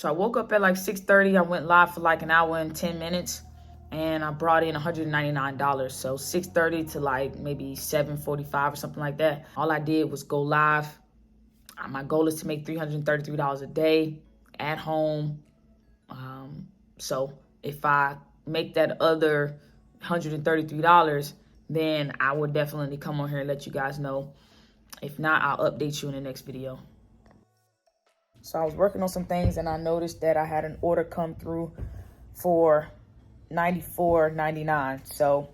So I woke up at like 6:30. I went live for like an hour and 10 minutes. And I brought in $199. So 6:30 to like maybe 7:45 or something like that. All I did was go live. My goal is to make $333 a day at home. So if I make that other $133, then I will definitely come on here and let you guys know. If not, I'll update you in the next video. So I was working on some things and I noticed that I had an order come through for $94.99. So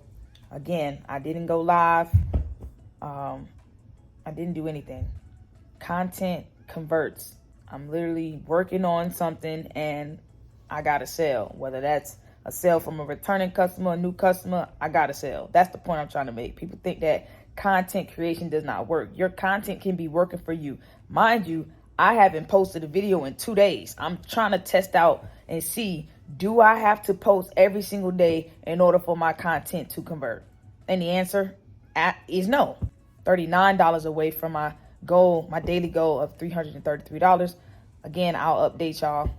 again, I didn't go live. I didn't do anything. Content converts. I'm literally working on something and I got a sale. Whether that's a sale from a returning customer, a new customer, I got a sale. That's the point I'm trying to make. People think that content creation does not work. Your content can be working for you. Mind you, I haven't posted a video in 2 days. I'm trying to test out and see, do I have to post every single day in order for my content to convert? And the answer is no. $39 away from my goal, my daily goal of $333. Again, I'll update y'all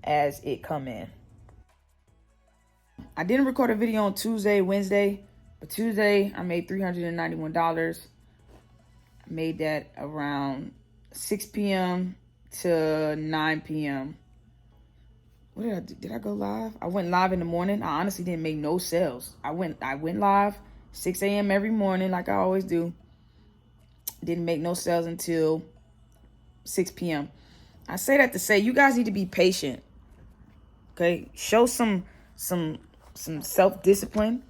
as it come in. I didn't record a video on Tuesday, Wednesday, but Tuesday I made $391. I made that around 6 p.m. to 9 p.m. What did I do? Did I go live? I went live in the morning. I honestly didn't make no sales. I went live 6 a.m. every morning like I always do. Didn't make no sales until 6 p.m. I say that to say you guys need to be patient. Okay? Show some self-discipline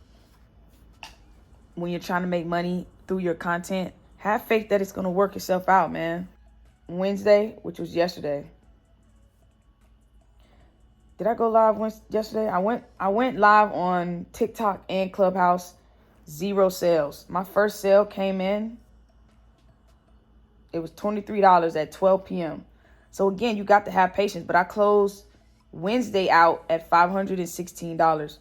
when you're trying to make money through your content. Have faith that it's going to work itself out, man. Wednesday, which was yesterday. Did I go live yesterday? I went live on TikTok and Clubhouse. 0 sales. My first sale came in. It was $23 at 12 p.m. So again, you got to have patience. But I closed Wednesday out at $516.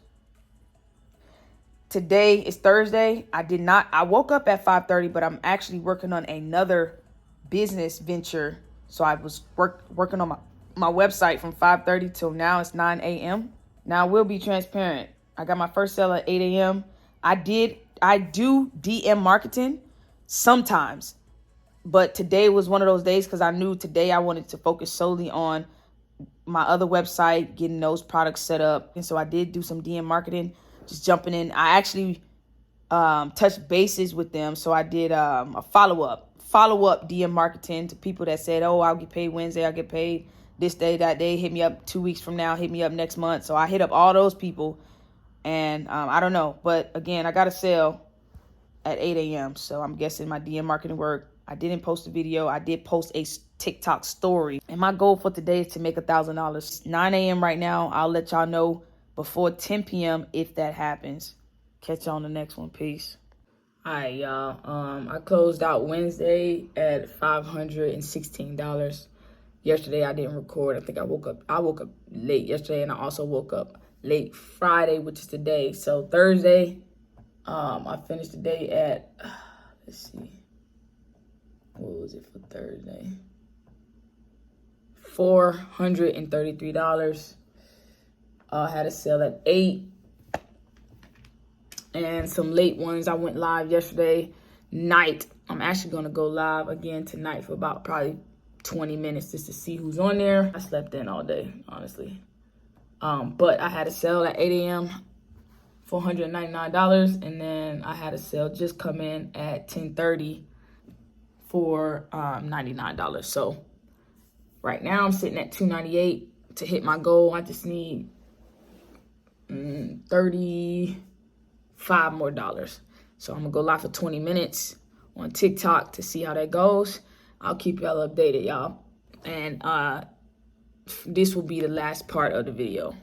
Today is Thursday. I woke up at 5:30, but I'm actually working on another business venture. So I was working on my website from 5:30 till now. It's 9 a.m. Now I will be transparent. I got my first sale at 8 a.m. I do DM marketing sometimes, but today was one of those days because I knew today I wanted to focus solely on my other website, getting those products set up. And so I did do some DM marketing, just jumping in. I actually touched bases with them. So I did a follow-up DM marketing to people that said, oh, I'll get paid Wednesday. I'll get paid this day, that day. Hit me up 2 weeks from now. Hit me up next month. So I hit up all those people. And I don't know. But again, I got a sale at 8 a.m. So I'm guessing my DM marketing worked. I didn't post a video. I did post a TikTok story. And my goal for today is to make $1,000. 9 a.m. right now. I'll let y'all know before 10 p.m. if that happens. Catch you on the next one. Peace. All right, y'all. I closed out Wednesday at $516. Yesterday I didn't record. I think I woke up late yesterday, and I also woke up late Friday, which is today. So Thursday, I finished the day at let's see. What was it for Thursday? $433. Had a sale at 8. And some late ones. I went live yesterday night. I'm actually going to go live again tonight for about probably 20 minutes just to see who's on there. I slept in all day, honestly. But I had a sale at 8 a.m. for $199. And then I had a sale just come in at 10:30 for $99. So right now I'm sitting at $298 to hit my goal. I just need $35 more. So I'm gonna go live for 20 minutes on TikTok to see how that goes. I'll keep y'all updated, y'all. And this will be the last part of the video.